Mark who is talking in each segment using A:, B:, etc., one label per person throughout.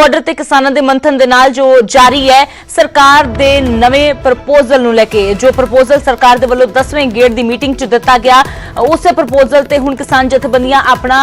A: Border ਤੇ ਕਿਸਾਨਾਂ ਦੇ ਮੰਥਨ ਦੇ ਨਾਲ ਜੋ ਜਾਰੀ ਹੈ ਸਰਕਾਰ ਦੇ ਨਵੇਂ ਪ੍ਰਪੋਜ਼ਲ ਨੂੰ ਲੈ ਕੇ ਜੋ ਪ੍ਰਪੋਜ਼ਲ ਸਰਕਾਰ ਦੇ ਵੱਲੋਂ 10ਵੇਂ ਗੇੜ ਦੀ ਮੀਟਿੰਗ 'ਚ ਦਿੱਤਾ ਗਿਆ ਉਸੇ ਪ੍ਰਪੋਜ਼ਲ ਤੇ ਹੁਣ ਕਿਸਾਨ ਜਥੇਬੰਦੀਆਂ ਆਪਣਾ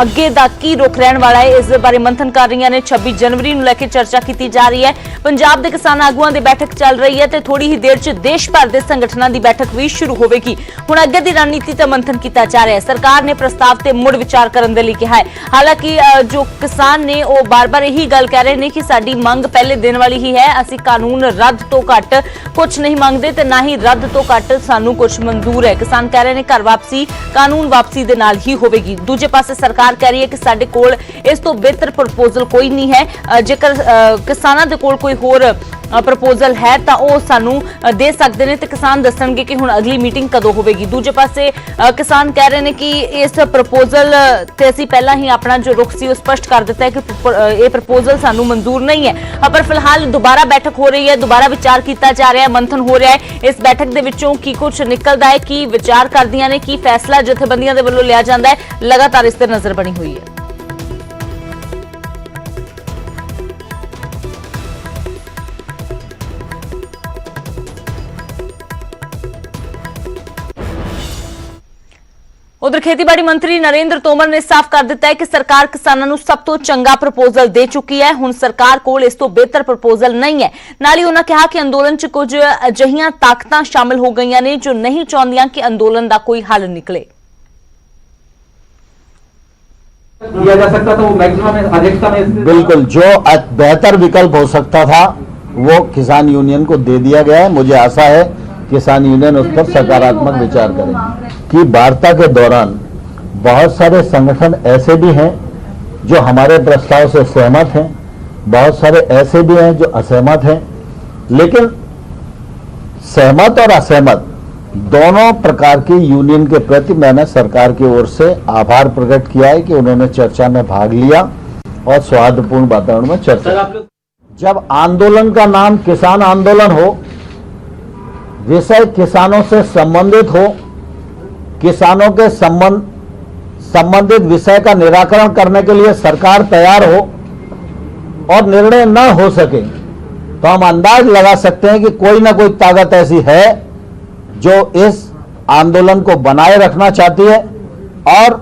A: ਅੱਗੇ ਦਾ ਕੀ ਰੁਖ ਰਹਿਣ ਵਾਲਾ ਹੈ ਇਸ ਬਾਰੇ ਮੰਥਨ ਕਰ ਰਹੀਆਂ ਨੇ। 26 ਜਨਵਰੀ ਨੂੰ ਲੈ ਕੇ ਚਰਚਾ ਕੀਤੀ ਜਾ ਰਹੀ ਹੈ। ਪੰਜਾਬ ਦੇ ਕਿਸਾਨ ਆਗੂਆਂ ਦੀ ਬੈਠਕ ਚੱਲ ਰਹੀ ਹੈ ਤੇ ਥੋੜੀ ਹੀ ਦੇਰ 'ਚ ਦੇਸ਼ ਭਰ ਦੇ ਸੰਗਠਨਾਂ ਦੀ ਬੈਠਕ ਵੀ ਸ਼ੁਰੂ ਹੋਵੇਗੀ। ਹੁਣ ਅੱਗੇ ਦੀ ਰਣਨੀਤੀ ਤੇ ਮੰਥਨ ਕੀਤਾ ਜਾ ਰਿਹਾ ਹੈ। ਸਰਕਾਰ ਨੇ ਪ੍ਰਸਤਾਵ ਤੇ ਮੁੜ ਵਿਚਾਰ ਕਰਨ ਦੇ ਲਈ ਕਿਹਾ ਹੈ। ਹਾਲਾਂਕਿ ਜੋ ਕਿਸਾਨ ਨੇ ਉਹ ਬਾਰ-ਬਾਰ ਇਹੀ ਗੱਲ कह रहे हैं कि साडी मंग पहले दिन वाली ही है। असी कानून रद्द तो घट कुछ नहीं मंगते ते ना ही रद्द तो घट सानू कुछ मंजूर है। किसान कह रहे हैं घर वापसी कानून वापसी दे नाल ही होवेगी। दूजे पासे सरकार कह रही है कि साडे कोल इस तो बेहतर प्रपोजल कोई नहीं है। जेकर किसानां दे कोल कोई होर प्रपोजल है तो वह सानू दे सकते हैं तो किसान दसणगे कि हुण अगली मीटिंग कदों होवेगी। दूजे पासे किसान कह रहे हैं कि इस प्रपोजल ते असीं पहला ही अपना जो रुख सी स्पष्ट कर दिता है कि यह प्रपोजल सानू मंजूर नहीं है। पर फिलहाल दोबारा बैठक हो रही है, दोबारा विचार किया जा रहा है, मंथन हो रहा है। इस बैठक दे विचों की कुछ निकलदा है, की विचार करदियां ने, की फैसला जथेबंदियां दे वल्लों लिया जांदा है, लगातार इस ते नजर बनी हुई है। उधर खेतीबाड़ी मंत्री नरेंद्र तोमर ने साफ कर दिता है कि सरकार किसानों को सब तो चंगा प्रपोजल दे चुकी है। हुण सरकार कोल इस तो बेहतर प्रपोजल नहीं है। नाल ही उन्होंने कहा कि अंदोलन च कुछ अजिहियां ताकतां शामिल हो गई ने जो नहीं चाहदियां कि अंदोलन का कोई हल निकले।
B: दिया जा सकता था वो मैक्सिमम अध्यक्षता में
C: बिल्कुल जो बेहतर विकल्प हो सकता था वो किसान यूनियन को दे दिया गया है। मुझे आशा है किसान यूनियन उस पर सकारात्मक विचार करें कि वार्ता के दौरान बहुत सारे संगठन ऐसे भी हैं जो हमारे प्रस्ताव से सहमत हैं, बहुत सारे ऐसे भी हैं जो असहमत हैं। लेकिन सहमत और असहमत दोनों प्रकार की यूनियन के प्रति मैंने सरकार की ओर से आभार प्रकट किया है कि उन्होंने चर्चा में भाग लिया और सौहार्दपूर्ण वातावरण में चर्चा। जब आंदोलन का नाम किसान आंदोलन हो, विषय किसानों से संबंधित हो, किसानों के संबंधित विषय का निराकरण करने के लिए सरकार तैयार हो और निर्णय न हो सके तो हम अंदाज लगा सकते हैं कि कोई ना कोई ताकत ऐसी है जो इस आंदोलन को बनाए रखना चाहती है और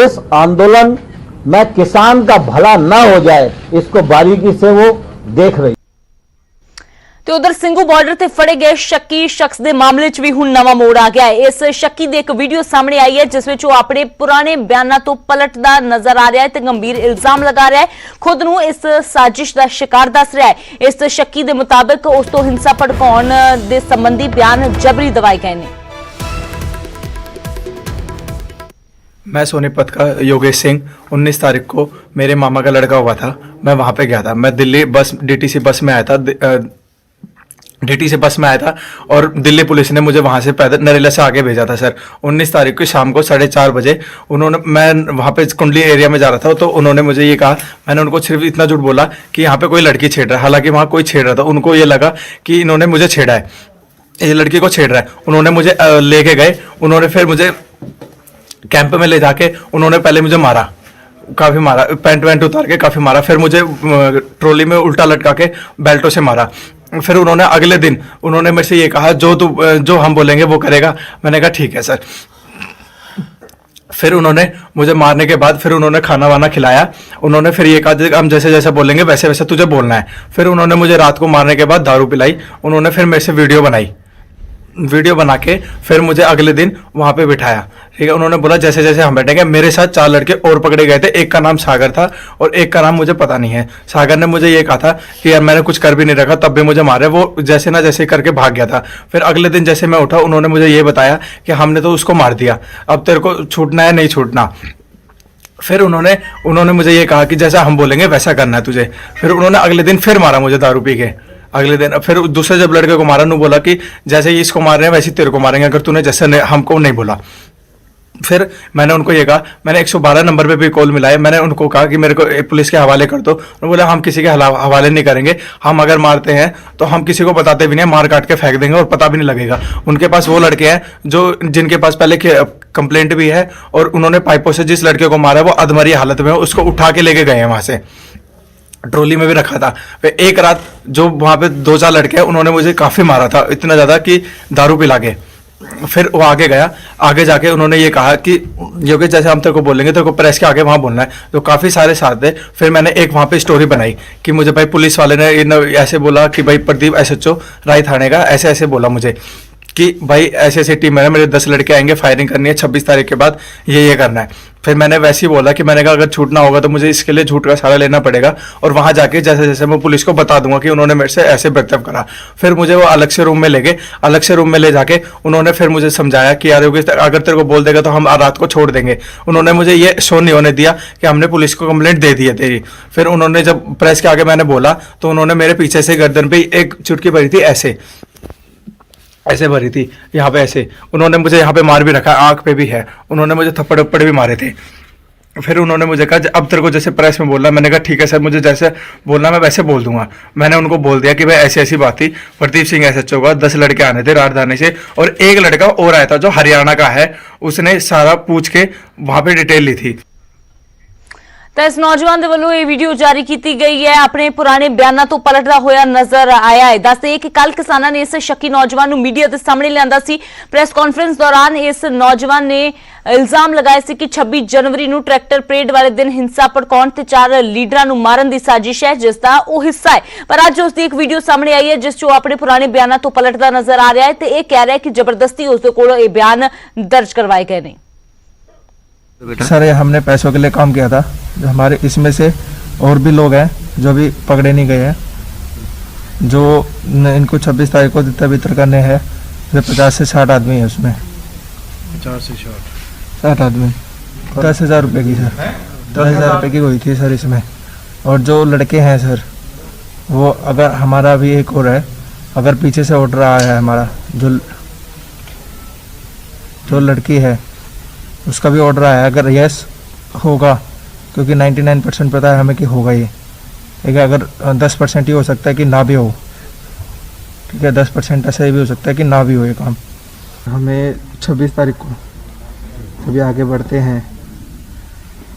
C: इस आंदोलन में किसान का भला न हो जाए इसको बारीकी से वो देख रही।
A: तो उधर सिंघू बॉर्डर से फड़े गए शक्की शख्स के मामले च भी हुण नवा मोड़ आ गया है। इस शक्की की एक वीडियो सामने आई है जिस विच वो अपने पुराने बयानों तो पलटदा नजर आ रहा है तो गंभीर इल्जाम लगा रहा है, खुद नूं इस साजिश का शिकार दस रहा है। इस शक्की के मुताबिक उस तो हिंसा भड़काउण दे संबंधी बयान जबरी दवाए गए हैं।
D: मैं सोनीपत का योगेश सिंह 19 तारीख को मेरे मामा का लड़का हुआ था, मैं वहाँ पे गया था। मैं दिल्ली बस डीटीसी बस में आया था, डीटीसी बस में आया था और दिल्ली पुलिस ने मुझे वहाँ से पैदल नरेला से आगे भेजा था सर। 19 तारीख को शाम को 4:30 बजे मैं वहाँ पे कुंडली एरिया में जा रहा था तो उन्होंने मुझे ये कहा, मैंने उनको सिर्फ इतना झूठ बोला कि यहाँ पे कोई लड़की छेड़ रहा है। हालांकि वहाँ कोई छेड़ रहा था, उनको ये लगा कि इन्होंने मुझे छेड़ा है, ये लड़की को छेड़ रहा है। उन्होंने मुझे लेके गए, उन्होंने फिर मुझे कैंप में ले जाके उन्होंने पहले मुझे मारा, काफ़ी मारा, पैंट वैंट उतार के काफ़ी मारा। फिर मुझे ट्रॉली में उल्टा लटका के बेल्टों से मारा। फिर उन्होंने अगले दिन उन्होंने मेरे से ये कहा जो हम बोलेंगे वो करेगा। मैंने कहा ठीक है सर। फिर उन्होंने मुझे मारने के बाद फिर उन्होंने खाना वाना खिलाया। उन्होंने फिर ये कहा हम जैसे जैसे बोलेंगे वैसे वैसे तुझे बोलना है। फिर उन्होंने मुझे रात को मारने के बाद दारू पिलाई। उन्होंने फिर मेरे से वीडियो बना के फिर मुझे अगले दिन वहाँ पे बिठाया, ठीक है। उन्होंने बोला जैसे जैसे हम बैठेंगे। मेरे साथ 4 लड़के और पकड़े गए थे, एक का नाम सागर था और एक का नाम मुझे पता नहीं है। सागर ने मुझे ये कहा था कि यार मैंने कुछ कर भी नहीं रखा तब भी मुझे मारे। वो जैसे ना जैसे करके भाग गया था। फिर अगले दिन जैसे मैं उठा उन्होंने मुझे ये बताया कि हमने तो उसको मार दिया, अब तेरे को छूटना है नहीं छूटना। फिर उन्होंने मुझे ये कहा कि जैसा हम बोलेंगे वैसा करना है तुझे। फिर उन्होंने अगले दिन फिर मारा मुझे दारू पी के। अगले दिन फिर दूसरे जब लड़के को मारा, बोला कि जैसे ही इसको मार रहे हैं वैसे तेरे को मारेंगे अगर तूने जैसे हमको नहीं बोला। फिर मैंने उनको ये कहा, मैंने 112 नंबर पे भी कॉल मिलाया। मैंने उनको कहा कि मेरे को पुलिस के हवाले कर दो। उन्होंने बोला हम किसी के हवाले नहीं करेंगे, हम अगर मारते हैं तो हम किसी को बताते भी नहीं, मार काट के फेंक देंगे और पता भी नहीं लगेगा। उनके पास वो लड़के हैं जो जिनके पास पहले कंप्लेंट भी है और उन्होंने पाइपों से जिस लड़के को मारा वो अधमरी हालत में उसको उठा के लेके गए हैं वहां से। ट्रॉली में भी रखा था। फिर एक रात जो वहाँ पे 2-4 लड़के हैं उन्होंने मुझे काफ़ी मारा था, इतना ज़्यादा कि दारू पिला के। फिर वो आगे गया, आगे जाके उन्होंने ये कहा कि योगेश जैसे हम तेरे को बोलेंगे तेरे को प्रेस के आगे वहाँ बोलना है। तो काफ़ी सारे साथ थे। फिर मैंने एक वहाँ पे स्टोरी बनाई कि मुझे भाई पुलिस वाले ने ऐसे बोला कि भाई प्रदीप SHO राय थाने का ऐसे ऐसे बोला मुझे कि भाई ऐसे ऐसे टीम है, मेरे 10 लड़के आएंगे, फायरिंग करनी है 26 तारीख के बाद, ये करना है। फिर मैंने वैसे ही बोला कि मैंने कहा अगर छूटना होगा तो मुझे इसके लिए झूठ का सहारा लेना पड़ेगा और वहाँ जाके जैसे जैसे मैं पुलिस को बता दूंगा कि उन्होंने मेरे से ऐसे बर्ताव करा। फिर मुझे वो अलग से रूम में ले गए, अलग से रूम में ले जाके उन्होंने फिर मुझे समझाया कि यार योगेश अगर तेरे को बोल देगा तो हम रात को छोड़ देंगे। उन्होंने मुझे ये शो नहीं होने दिया कि हमने पुलिस को कंप्लेंट दे दी है तेरी। फिर उन्होंने जब प्रेस के आगे मैंने बोला तो उन्होंने मेरे पीछे से गर्दन पे एक चुटकी भरी थी, ऐसे भरी थी यहाँ पे ऐसे। उन्होंने मुझे यहाँ पे मार भी रखा, आंख पे भी है, उन्होंने मुझे थप्पड़ वप्पड़ भी मारे थे। फिर उन्होंने मुझे कहा अब तेरे को जैसे प्रेस में बोलना, मैंने कहा ठीक है सर, मुझे जैसे बोलना मैं वैसे बोल दूंगा। मैंने उनको बोल दिया कि भाई ऐसी ऐसी बात थी, प्रदीप सिंह SHO का 10 लड़के आने थे राजधानी से और एक लड़का और आया था जो हरियाणा का है, उसने सारा पूछ के वहां पे डिटेल ली थी।
A: ਤਾਂ ਇਸ ਨੌਜਵਾਨ ਦੇ ਵੱਲੋਂ ਇਹ ਵੀਡੀਓ ਜਾਰੀ ਕੀਤੀ ਗਈ ਹੈ, ਆਪਣੇ ਪੁਰਾਣੇ ਬਿਆਨਾਂ ਤੋਂ ਪਲਟਦਾ ਹੋਇਆ ਨਜ਼ਰ ਆਇਆ ਹੈ। ਦੱਸਦੇ ਕਿ ਕੱਲ ਕਿਸਾਨਾਂ ਨੇ ਇਸ ਸ਼ੱਕੀ ਨੌਜਵਾਨ ਨੂੰ ਮੀਡੀਆ ਦੇ ਸਾਹਮਣੇ ਲਿਆਂਦਾ ਸੀ। ਪ੍ਰੈਸ ਕਾਨਫਰੰਸ ਦੌਰਾਨ ਇਸ ਨੌਜਵਾਨ ਨੇ ਇਲਜ਼ਾਮ ਲਗਾਇਆ ਸੀ ਕਿ 26 ਜਨਵਰੀ ਨੂੰ ਟਰੈਕਟਰ ਪਰੇਡ ਵਾਲੇ ਦਿਨ ਹਿੰਸਾ ਭੜਕਾਉਣ ਤੇ 4 ਲੀਡਰਾਂ ਨੂੰ ਮਾਰਨ ਦੀ ਸਾਜ਼ਿਸ਼ ਹੈ, ਜਿਸ ਦਾ ਉਹ ਹਿੱਸਾ ਹੈ। ਪਰ ਅੱਜ ਉਸ ਦੀ ਇੱਕ ਵੀਡੀਓ ਸਾਹਮਣੇ ਆਈ ਹੈ ਜਿਸ 'ਚ ਉਹ ਆਪਣੇ ਪੁਰਾਣੇ ਬਿਆਨਾਂ ਤੋਂ ਪਲਟਦਾ ਨਜ਼ਰ ਆ ਰਿਹਾ ਹੈ ਤੇ ਇਹ ਕਹਿ ਰਿਹਾ ਹੈ ਕਿ ਜ਼ਬਰਦਸਤੀ ਉਸ ਦੇ ਕੋਲੋਂ ਇਹ ਬਿਆਨ ਦਰਜ ਕਰਵਾਏ ਗਏ ਨੇ।
E: सर ये हमने पैसों के लिए काम किया था। जो हमारे इसमें से और भी लोग हैं जो भी पकड़े नहीं गए हैं, जो इनको 26 तारीख को तितर करने हैं। 50 से 60 आदमी है उसमें,
D: 50 से
E: 60 आदमी। 10,000 रुपये की सर, 10,000 रुपये की हुई थी सर इसमें। और जो लड़के हैं सर वो अगर हमारा भी एक और है, अगर पीछे से ऑर्डर आया है हमारा, जो लड़की है उसका भी ऑर्डर आया है, अगर यस होगा, क्योंकि 99% पता है हमें कि होगा ये, ठीक है। अगर 10% ही हो सकता है कि ना भी हो, ठीक है, 10% ऐसा ही भी हो सकता है कि ना भी हो ये काम। हमें 26 तारीख को जब ये आगे बढ़ते हैं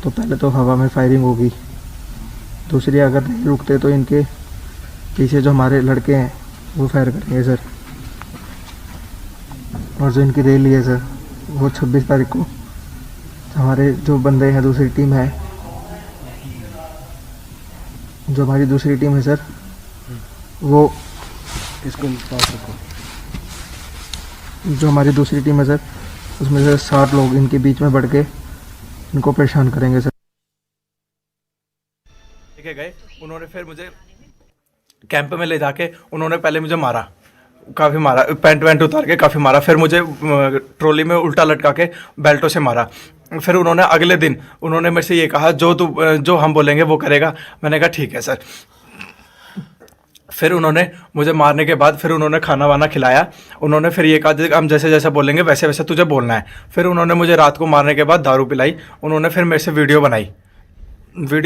E: तो पहले तो हवा में फायरिंग होगी, दूसरी अगर नहीं रुकते तो इनके पीछे जो हमारे लड़के हैं वो फायर करेंगे सर। और जो इनकी रैली है सर वो 26 तारीख को हमारे जो बंदे हैं, दूसरी टीम है, जो हमारी दूसरी टीम है सर, वो इसको जो हमारी दूसरी टीम है सर उसमें से 60 लोग इनके बीच में बढ़ के इनको परेशान करेंगे सर।
D: लेके गए, उन्होंने फिर मुझे कैंप में ले जाके उन्होंने पहले मुझे मारा, काफ़ी मारा, पैंट वैंट उतार के काफ़ी मारा। फिर मुझे ट्रॉली में उल्टा लटका के बेल्टों से मारा। फिर उन्होंने अगले दिन उन्होंने मेरे से ये कहा जो हम बोलेंगे वो करेगा। मैंने कहा ठीक है सर। फिर उन्होंने मुझे मारने के बाद फिर उन्होंने खाना वाना खिलाया। उन्होंने फिर ये कहा हम जैसे जैसे बोलेंगे वैसे वैसे तुझे बोलना है। फिर उन्होंने मुझे रात को मारने के बाद दारू पिलाई। उन्होंने फिर मेरे से वीडियो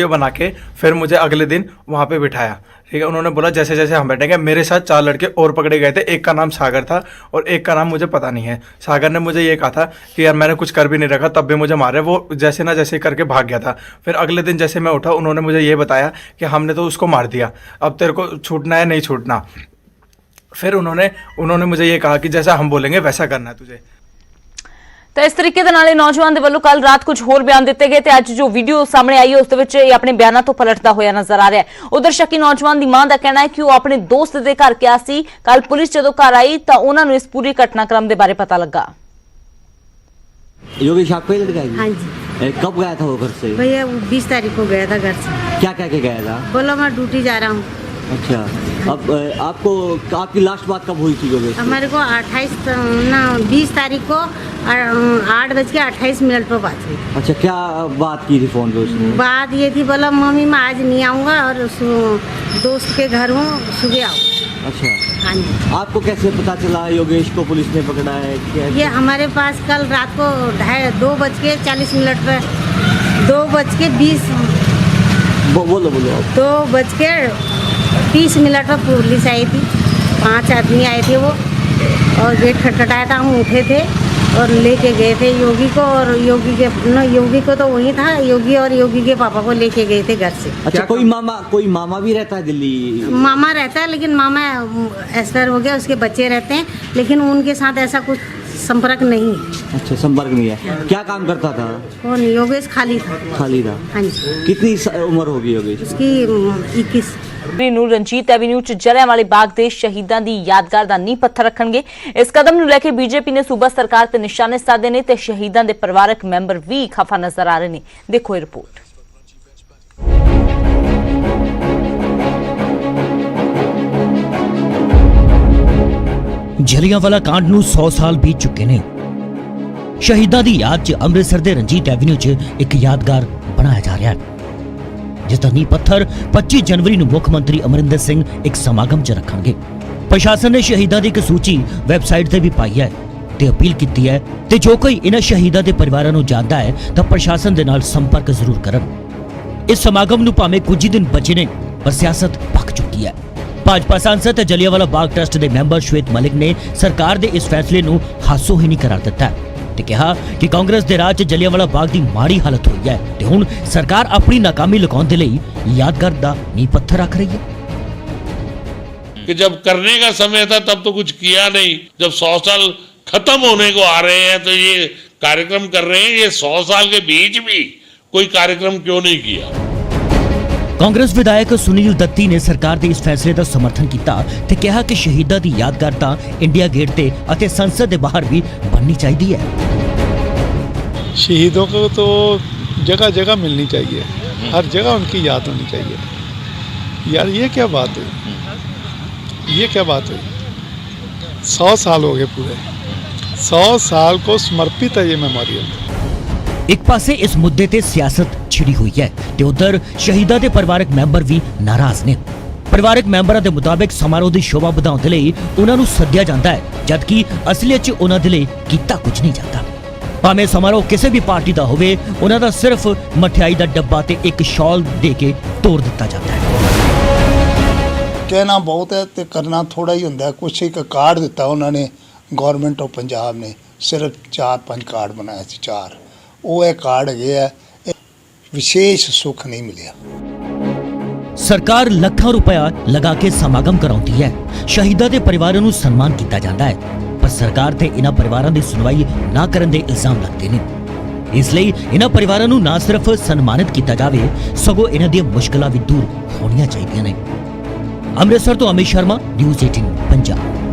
D: बना के फिर मुझे अगले दिन वहाँ पे बिठाया, ठीक है। उन्होंने बोला जैसे जैसे हम बैठेंगे। मेरे साथ 4 लड़के और पकड़े गए थे, एक का नाम सागर था और एक का नाम मुझे पता नहीं है। सागर ने मुझे ये कहा था कि यार मैंने कुछ कर भी नहीं रखा तब भी मुझे मारे, वो जैसे ना जैसे करके भाग गया था। फिर अगले दिन जैसे मैं उठा उन्होंने मुझे ये बताया कि हमने तो उसको मार दिया, अब तेरे को छूटना है नहीं छूटना। फिर उन्होंने मुझे ये कहा कि जैसा हम बोलेंगे वैसा करना है तुझे।
A: ਤਾਂ ਇਸ ਤਰੀਕੇ ਦੇ ਨਾਲ ਇਹ ਨੌਜਵਾਨ ਦੇ ਵੱਲੋਂ ਕੱਲ ਰਾਤ ਕੁਝ ਹੋਰ ਬਿਆਨ ਦਿੱਤੇ ਗਏ ਤੇ ਅੱਜ ਜੋ ਵੀਡੀਓ ਸਾਹਮਣੇ ਆਈ ਹੈ ਉਸ ਦੇ ਵਿੱਚ ਇਹ ਆਪਣੇ ਬਿਆਨਾਂ ਤੋਂ ਪਲਟਦਾ ਹੋਇਆ ਨਜ਼ਰ ਆ ਰਿਹਾ ਹੈ। ਉਧਰ ਸ਼ੱਕੀ ਨੌਜਵਾਨ ਦੀ ਮਾਂ ਦਾ ਕਹਿਣਾ ਹੈ ਕਿ ਉਹ ਆਪਣੇ ਦੋਸਤ ਦੇ ਘਰ ਗਿਆ ਸੀ। ਕੱਲ ਪੁਲਿਸ ਜਦੋਂ ਘਰ ਆਈ ਤਾਂ ਉਹਨਾਂ ਨੂੰ ਇਸ ਪੂਰੀ ਘਟਨਾਕ੍ਰਮ ਦੇ ਬਾਰੇ ਪਤਾ ਲੱਗਾ।
F: योगेश आपका ही लड़का है?
G: हाँ जी।
F: कब गया था वो घर से?
G: भैया 20 तारीख को गया था घर से।
F: क्या कह के गया था?
G: बोला मैं ड्यूटी जा रहा हूँ।
F: अच्छा, अब आपकी लास्ट बात कब हुई थी योगेश से?
G: हमारे को 20 तारीख को 8:28 पर बात हुई।
F: अच्छा, क्या बात की थी फोन पे उसने?
G: बात ये थी, बोला मम्मी मैं आज नहीं आऊँगा और दोस्त के घर हूँ, सुबह आओ।
F: अच्छा,
G: हाँ जी।
F: आपको कैसे पता चला योगेश को पुलिस ने पकड़ा है?
G: ये हमारे पास कल रात को 2:40 पर 2:20
F: बोलो
G: 2:30 पर पुलिस आई थी। 5 आदमी आए थे वो और गेट खटखटाया था, हम उठे थे और लेके गए थे योगी को, और योगी को तो वही था, योगी और योगी के पापा को लेके गए थे घर से।
F: अच्छा, कोई मामा भी रहता है दिल्ली?
G: मामा रहता है, लेकिन मामा एक्सपायर हो गया, उसके बच्चे रहते हैं, लेकिन उनके साथ ऐसा कुछ संपर्क नहीं है।
F: अच्छा, संपर्क नहीं है। क्या काम करता था?
G: कौन? योगेश खाली था।
F: खाली था।
G: हाँ जी।
F: कितनी उम्र होगी योगेश?
G: उसकी 21।
A: ਨੂੰ ਰਣਜੀਤ ਐਵੀਨਿਊ ਚ ਜਲਿਆਂਵਾਲੇ ਬਾਗ ਦੇ ਸ਼ਹੀਦਾਂ ਦੀ ਯਾਦਗਾਰ ਦਾ ਨੀਂਹ ਪੱਥਰ ਰੱਖਣਗੇ। ਇਸ ਕਦਮ ਨੂੰ ਲੈ ਕੇ ਬੀਜੇਪੀ ਨੇ ਸੂਬਾ ਸਰਕਾਰ ਤੇ ਨਿਸ਼ਾਨੇ ਸਾਧੇ ਨੇ ਤੇ ਸ਼ਹੀਦਾਂ ਦੇ ਪਰਿਵਾਰਕ ਮੈਂਬਰ ਵੀ ਖਫਾ ਨਜ਼ਰ ਆ ਰਹੇ ਨੇ। ਦੇਖੋ ਇਹ ਰਿਪੋਰਟ।
H: ਜਲਿਆਂਵਾਲਾ ਕਾਂਡ ਨੂੰ 100 ਸਾਲ ਬੀਤ ਚੁੱਕੇ ਨੇ। ਸ਼ਹੀਦਾਂ ਦੀ ਯਾਦ 'ਚ ਅੰਮ੍ਰਿਤਸਰ ਦੇ ਰਣਜੀਤ ਐਵੀਨਿਊ 'ਚ ਇੱਕ ਯਾਦਗਾਰ ਬਣਾਇਆ ਜਾ ਰਿਹਾ ਹੈ, ਜਿਸ ਦਾ ਨੀਂਹ ਪੱਥਰ 25 ਜਨਵਰੀ ਨੂੰ ਮੁੱਖ ਮੰਤਰੀ ਅਮਰਿੰਦਰ ਸਿੰਘ ਇੱਕ ਸਮਾਗਮ 'ਚ ਰੱਖਣਗੇ। ਪ੍ਰਸ਼ਾਸਨ ਨੇ ਸ਼ਹੀਦਾਂ ਦੀ ਇੱਕ ਸੂਚੀ ਵੈਬਸਾਈਟ ਤੇ ਵੀ ਪਾਈ ਹੈ ਤੇ ਅਪੀਲ ਕੀਤੀ ਹੈ ਤੇ ਜੋ ਕੋਈ ਇਹਨਾਂ ਸ਼ਹੀਦਾਂ ਦੇ ਪਰਿਵਾਰਾਂ ਨੂੰ ਜਾਣਦਾ ਹੈ ਤਾਂ ਪ੍ਰਸ਼ਾਸਨ ਦੇ ਨਾਲ ਸੰਪਰਕ ਜ਼ਰੂਰ ਕਰਨ। ਇਸ ਸਮਾਗਮ ਨੂੰ ਭਾਵੇਂ ਕੁਝ ਹੀ ਦਿਨ ਬਚੇ ਨੇ, ਪਰ ਸਿਆਸਤ ਪੱਕ ਚੁੱਕੀ ਹੈ। ਭਾਜਪਾ ਸਾਂਸਦ ਤੇ ਜਲਿਆਂਵਾਲਾ ਬਾਗ ਟਰਸਟ ਦੇ ਮੈਂਬਰ ਸ਼ਵੇਤ ਮਲਿਕ ਨੇ ਸਰਕਾਰ ਦੇ ਇਸ ਫੈਸਲੇ ਨੂੰ ਹਾਸੋਹੀਣੀ ਕਰਾਰ ਦਿੱਤਾ ਤੇ ਕਿਹਾ ਕਿ ਕਾਂਗਰਸ ਦੇ ਰਾਜ 'ਚ ਜਲਿਆਂਵਾਲਾ ਬਾਗ ਦੀ ਮਾੜੀ ਹਾਲਤ ਹੋਈ ਹੈ ਤੇ ਹੁਣ ਸਰਕਾਰ ਆਪਣੀ ਨਾਕਾਮੀ ਲੁਕਾਉਣ ਦੇ ਲਈ ਯਾਦਗਾਰ ਦਾ ਨੀਂਹ ਪੱਥਰ ਰੱਖ ਰਹੀ ਹੈ।
I: कि जब करने का समय था तब तो कुछ किया नहीं, जब 100 साल खत्म होने को आ रहे हैं तो ये कार्यक्रम कर रहे हैं। ये 100 साल के बीच भी कोई कार्यक्रम क्यों नहीं किया?
H: ਕਾਂਗਰਸ ਵਿਧਾਇਕ ਸੁਨੀਲ ਦੱਤੀ ਨੇ ਸਰਕਾਰ ਦੇ ਇਸ ਫੈਸਲੇ ਦਾ ਸਮਰਥਨ ਕੀਤਾ ਤੇ ਕਿਹਾ ਕਿ ਸ਼ਹੀਦਾਂ ਦੀ ਯਾਦਗਾਰ ਤਾਂ ਇੰਡੀਆ ਗੇਟ ਤੇ ਅਤੇ ਸੰਸਦ ਦੇ ਬਾਹਰ ਵੀ ਬਣਨੀ ਚਾਹੀਦੀ ਹੈ।
J: शहीदों को तो जगह जगह मिलनी चाहिए, हर जगह उनकी याद होनी चाहिए। यार ये क्या बात हुई, ये क्या बात हुई? 100 साल हो गए पूरे, 100 साल को समर्पित है ये मेमोरियल।
H: ਇੱਕ ਪਾਸੇ ਇਸ ਮੁੱਦੇ ਤੇ ਸਿਆਸਤ ਛਿੜੀ ਹੋਈ ਹੈ ਤੇ ਉਧਰ ਸ਼ਹੀਦਾਂ ਦੇ ਪਰਿਵਾਰਕ ਮੈਂਬਰ ਵੀ ਨਾਰਾਜ਼ ਨੇ। ਪਰਿਵਾਰਕ ਮੈਂਬਰਾਂ ਦੇ ਮੁਤਾਬਕ ਸਮਾਰੋਹ ਦੀ ਸ਼ੋਭਾ ਵਧਾਉਣ ਦੇ ਲਈ ਉਹਨਾਂ ਨੂੰ ਸੱਦਿਆ ਜਾਂਦਾ ਹੈ, ਜਦਕਿ ਅਸਲੀਅਤ 'ਚ ਉਹਨਾਂ ਦੇ ਲਈ ਕੀਤਾ ਕੁਝ ਨਹੀਂ ਜਾਂਦਾ। ਭਾਵੇਂ ਸਮਾਰੋਹ ਕਿਸੇ ਵੀ ਪਾਰਟੀ ਦਾ ਹੋਵੇ, ਉਹਨਾਂ ਦਾ ਸਿਰਫ ਮਠਿਆਈ ਦਾ ਡੱਬਾ ਤੇ ਇੱਕ ਸ਼ਾਲ ਦੇ ਕੇ ਤੋੜ ਦਿੱਤਾ ਜਾਂਦਾ ਹੈ।
K: ਕਹਿਣਾ ਬਹੁਤ ਹੈ ਤੇ ਕਰਨਾ ਥੋੜਾ ਹੀ ਹੁੰਦਾ। ਕੁਛ ਇੱਕ ਕਾਰਡ ਦਿੱਤਾ ਉਹਨਾਂ ਨੇ, ਗਵਰਨਮੈਂਟ ਆਫ ਪੰਜਾਬ ਨੇ ਸਿਰਫ 4-5 ਕਾਰਡ ਬਣਾਏ ਸੀ, 4 ਉਹ ਇਹ ਕਾਰਡ ਹੈਗੇ ਆ। ਵਿਸ਼ੇਸ਼ ਸੁੱਖ ਨਹੀਂ ਮਿਲਿਆ।
H: ਸਰਕਾਰ ਲੱਖਾਂ ਰੁਪਇਆ ਲਗਾ ਕੇ ਸਮਾਗਮ ਕਰਾਉਂਦੀ ਹੈ, ਸ਼ਹੀਦਾਂ ਦੇ ਪਰਿਵਾਰਾਂ ਨੂੰ ਸਨਮਾਨ ਕੀਤਾ ਜਾਂਦਾ ਹੈ, ਪਰ ਸਰਕਾਰ ਤੇ ਇਹਨਾਂ ਪਰਿਵਾਰਾਂ ਦੀ ਸੁਣਵਾਈ ਨਾ ਕਰਨ ਦੇ ਇਲਜ਼ਾਮ ਲੱਗਦੇ ਨੇ। ਇਸ ਲਈ ਇਹਨਾਂ ਪਰਿਵਾਰਾਂ ਨੂੰ ਨਾ ਸਿਰਫ ਸਨਮਾਨਿਤ ਕੀਤਾ ਜਾਵੇ, ਸਗੋਂ ਇਹਨਾਂ ਦੀਆਂ ਮੁਸ਼ਕਲਾਂ ਵੀ ਦੂਰ ਹੋਣੀਆਂ ਚਾਹੀਦੀਆਂ ਨੇ। ਅੰਮ੍ਰਿਤਸਰ ਤੋਂ ਅਮਿਤ ਸ਼ਰਮਾ, ਨਿਊਜ਼ 18 ਪੰਜਾਬ।